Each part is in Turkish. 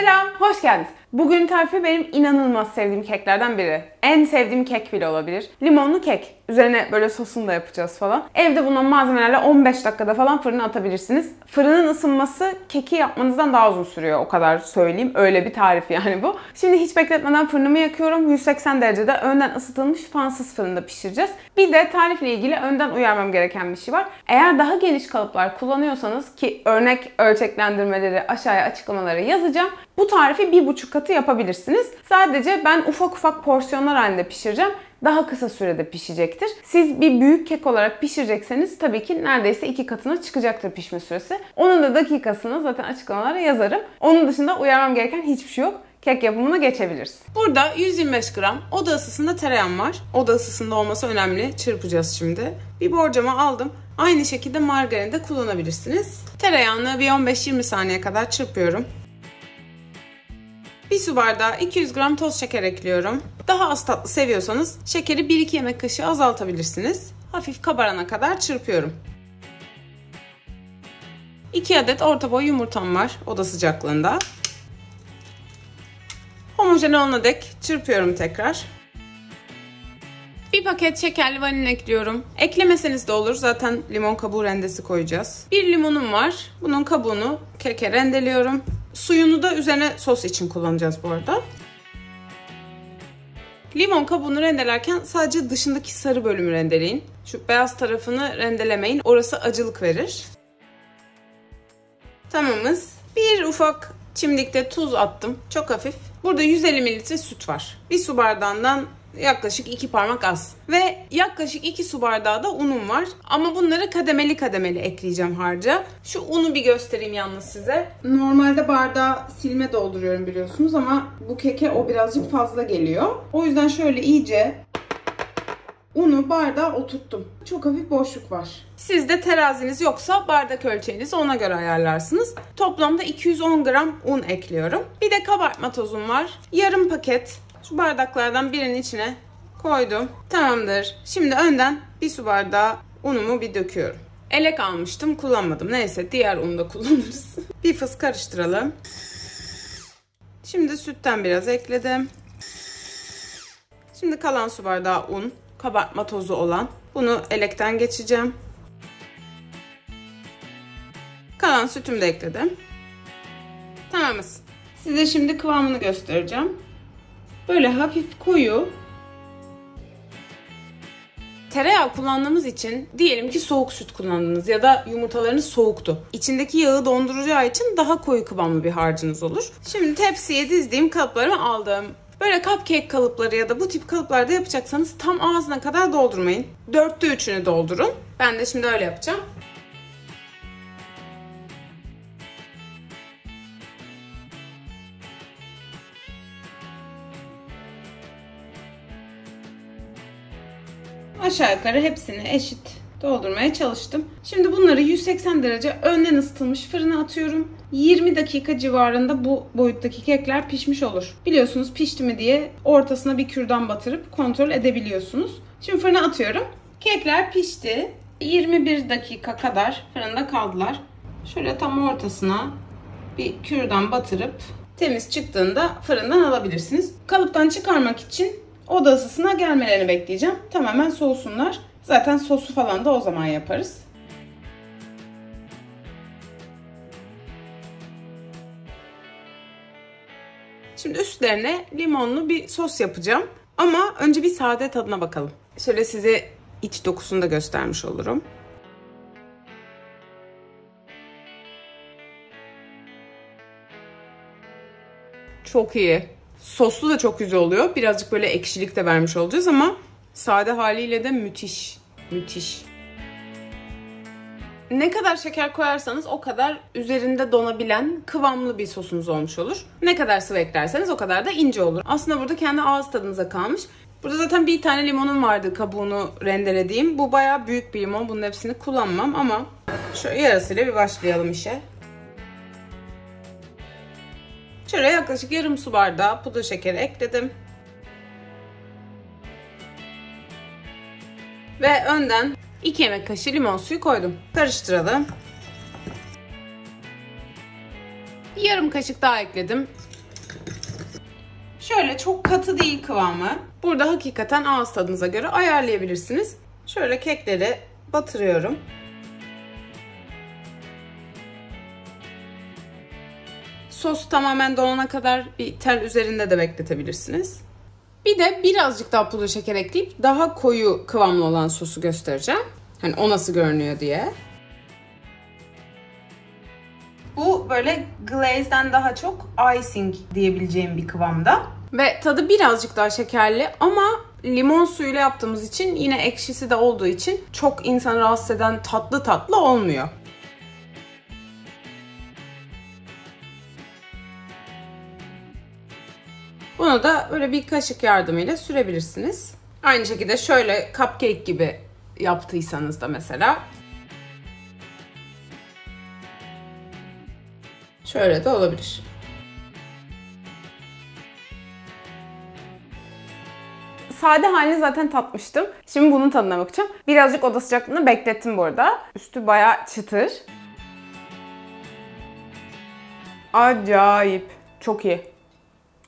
Selam, hoş geldiniz. Bugün tarifi benim inanılmaz sevdiğim keklerden biri. En sevdiğim kek bile olabilir. Limonlu kek. Üzerine böyle sosunu da yapacağız falan. Evde bulunan malzemelerle 15 dakikada falan fırına atabilirsiniz. Fırının ısınması keki yapmanızdan daha uzun sürüyor, o kadar söyleyeyim. Öyle bir tarif yani bu. Şimdi hiç bekletmeden fırınımı yakıyorum. 180 derecede önden ısıtılmış fansız fırında pişireceğiz. Bir de tarifle ilgili önden uyarmam gereken bir şey var. Eğer daha geniş kalıplar kullanıyorsanız, ki örnek ölçeklendirmeleri aşağıya açıklamalara yazacağım, bu tarifi 1,5 katı yapabilirsiniz. Sadece ben ufak ufak porsiyonlar halinde pişireceğim. Daha kısa sürede pişecektir. Siz bir büyük kek olarak pişirecekseniz tabii ki neredeyse 2 katına çıkacaktır pişme süresi. Onun da dakikasını zaten açıklamalara yazarım. Onun dışında uyarmam gereken hiçbir şey yok. Kek yapımına geçebiliriz. Burada 125 gram oda ısısında tereyağım var. Oda ısısında olması önemli. Çırpacağız şimdi. Bir borcama aldım. Aynı şekilde margarin de kullanabilirsiniz. Tereyağını bir 15-20 saniye kadar çırpıyorum. Bir su bardağı 200 gram toz şeker ekliyorum. Daha az tatlı seviyorsanız şekeri 1-2 yemek kaşığı azaltabilirsiniz. Hafif kabarana kadar çırpıyorum. 2 adet orta boy yumurtam var oda sıcaklığında. Homojen olana dek çırpıyorum tekrar. Bir paket şekerli vanilin ekliyorum. Eklemeseniz de olur. Zaten limon kabuğu rendesi koyacağız. Bir limonum var. Bunun kabuğunu keke rendeliyorum. Suyunu da üzerine sos için kullanacağız bu arada. Limon kabuğunu rendelerken sadece dışındaki sarı bölümü rendeleyin. Şu beyaz tarafını rendelemeyin. Orası acılık verir. Tamamız. Bir ufak çimdikte tuz attım. Çok hafif. Burada 150 ml süt var. Bir su bardağından yaklaşık 2 parmak az. Ve yaklaşık 2 su bardağı da unum var. Ama bunları kademeli kademeli ekleyeceğim harca. Şu unu bir göstereyim yalnız size. Normalde bardağı silme dolduruyorum biliyorsunuz ama bu keke o birazcık fazla geliyor. O yüzden şöyle iyice unu bardağa oturttum. Çok hafif boşluk var. Sizde teraziniz yoksa bardak ölçeğinizi ona göre ayarlarsınız. Toplamda 210 gram un ekliyorum. Bir de kabartma tozum var. Yarım paket. Şu bardaklardan birinin içine koydum. Tamamdır. Şimdi önden bir su bardağı unumu bir döküyorum. Elek almıştım, kullanmadım. Neyse, diğer unu da kullanırız. Bir fıs karıştıralım. Şimdi sütten biraz ekledim. Şimdi kalan su bardağı un, kabartma tozu olan. Bunu elekten geçeceğim. Kalan sütümü de ekledim. Tamamız. Size şimdi kıvamını göstereceğim. Böyle hafif koyu. Tereyağı kullandığımız için diyelim ki soğuk süt kullandınız ya da yumurtalarınız soğuktu. İçindeki yağı donduracağı için daha koyu kıvamlı bir harcınız olur. Şimdi tepsiye dizdiğim kalıplarımı aldım. Böyle cupcake kalıpları ya da bu tip kalıplarda yapacaksanız tam ağzına kadar doldurmayın. 4'te 3'ünü doldurun. Ben de şimdi öyle yapacağım. Aşağı yukarı hepsini eşit doldurmaya çalıştım. Şimdi bunları 180 derece önden ısıtılmış fırına atıyorum. 20 dakika civarında bu boyuttaki kekler pişmiş olur. Biliyorsunuz pişti mi diye ortasına bir kürdan batırıp kontrol edebiliyorsunuz. Şimdi fırına atıyorum. Kekler pişti. 21 dakika kadar fırında kaldılar. Şöyle tam ortasına bir kürdan batırıp temiz çıktığında fırından alabilirsiniz. Kalıptan çıkarmak için oda ısısına gelmelerini bekleyeceğim. Tamamen soğusunlar. Zaten sosu falan da o zaman yaparız. Şimdi üstlerine limonlu bir sos yapacağım. Ama önce bir sade tadına bakalım. Şöyle size iç dokusunu da göstermiş olurum. Çok iyi. Soslu da çok güzel oluyor. Birazcık böyle ekşilik de vermiş olacağız ama sade haliyle de müthiş. Müthiş. Ne kadar şeker koyarsanız o kadar üzerinde donabilen kıvamlı bir sosunuz olmuş olur. Ne kadar sıvı eklerseniz o kadar da ince olur. Aslında burada kendi ağız tadınıza kalmış. Burada zaten bir tane limonum vardı kabuğunu rendelediğim. Bu bayağı büyük bir limon. Bunun hepsini kullanmam ama şöyle yarısıyla bir başlayalım işe. Şöyle yaklaşık yarım su bardağı pudra şekeri ekledim. Ve önden 2 yemek kaşığı limon suyu koydum. Karıştıralım. Yarım kaşık daha ekledim. Şöyle çok katı değil kıvamı. Burada hakikaten ağız tadınıza göre ayarlayabilirsiniz. Şöyle kekleri batırıyorum. Sos tamamen donana kadar bir tel üzerinde de bekletebilirsiniz. Bir de birazcık daha pudra şeker ekleyip daha koyu kıvamlı olan sosu göstereceğim. Hani o nasıl görünüyor diye. Bu böyle glaze'den daha çok icing diyebileceğim bir kıvamda. Ve tadı birazcık daha şekerli ama limon suyuyla yaptığımız için yine ekşisi de olduğu için çok insanı rahatsız eden tatlı tatlı olmuyor. Bunu da böyle bir kaşık yardımıyla sürebilirsiniz. Aynı şekilde şöyle cupcake gibi yaptıysanız da mesela şöyle de olabilir. Sade halini zaten tatmıştım. Şimdi bunun tadına bakacağım. Birazcık oda sıcaklığında beklettim bu arada. Üstü bayağı çıtır. Acayip. Çok iyi.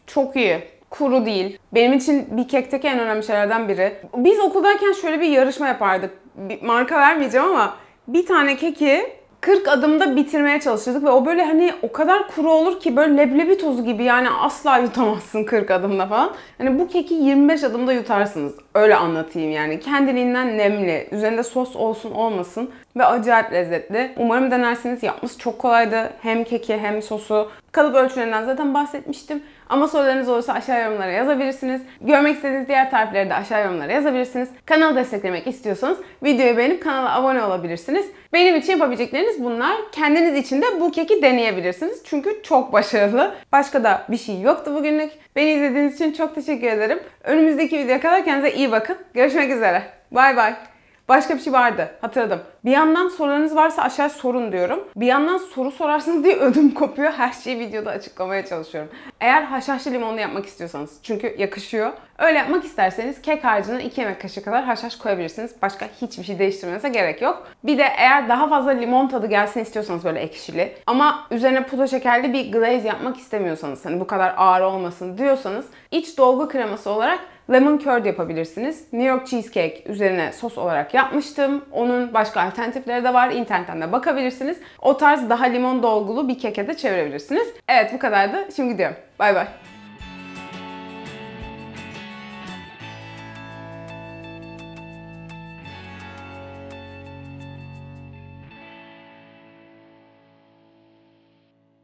Çok iyi. Kuru değil. Benim için bir kekteki en önemli şeylerden biri. Biz okuldayken şöyle bir yarışma yapardık. Bir marka vermeyeceğim ama bir tane keki 40 adımda bitirmeye çalışırdık ve o böyle hani o kadar kuru olur ki böyle leblebi tozu gibi, yani asla yutamazsın 40 adımda falan. Hani bu keki 25 adımda yutarsınız. Öyle anlatayım yani. Kendiliğinden nemli. Üzerinde sos olsun olmasın ve acayip lezzetli. Umarım denersiniz. Yapması çok kolaydı. Hem keki hem sosu. Kalıp ölçülerinden zaten bahsetmiştim. Ama sorularınız olursa aşağı yorumlara yazabilirsiniz. Görmek istediğiniz diğer tarifleri de aşağı yorumlara yazabilirsiniz. Kanalı desteklemek istiyorsanız videoyu beğenip kanala abone olabilirsiniz. Benim için yapabilecekleriniz bunlar. Kendiniz için de bu keki deneyebilirsiniz. Çünkü çok başarılı. Başka da bir şey yoktu bugünlük. Beni izlediğiniz için çok teşekkür ederim. Önümüzdeki videoya kadar kendinize iyi bakın. Görüşmek üzere. Bay bay. Başka bir şey vardı. Hatırladım. Bir yandan sorularınız varsa aşağı sorun diyorum. Bir yandan soru sorarsınız diye ödüm kopuyor. Her şeyi videoda açıklamaya çalışıyorum. Eğer haşhaşlı limonlu yapmak istiyorsanız, çünkü yakışıyor. Öyle yapmak isterseniz kek harcına 2 yemek kaşığı kadar haşhaş koyabilirsiniz. Başka hiçbir şey değiştirmenize gerek yok. Bir de eğer daha fazla limon tadı gelsin istiyorsanız, böyle ekşili ama üzerine pudra şekerli bir glaze yapmak istemiyorsanız, hani bu kadar ağır olmasın diyorsanız, iç dolgu kreması olarak lemon curd yapabilirsiniz. New York cheesecake üzerine sos olarak yapmıştım. Onun başka alternatifleri de var. İnternetten de bakabilirsiniz. O tarz daha limon dolgulu bir keke de çevirebilirsiniz. Evet, bu kadardı. Şimdi gidiyorum. Bay bay.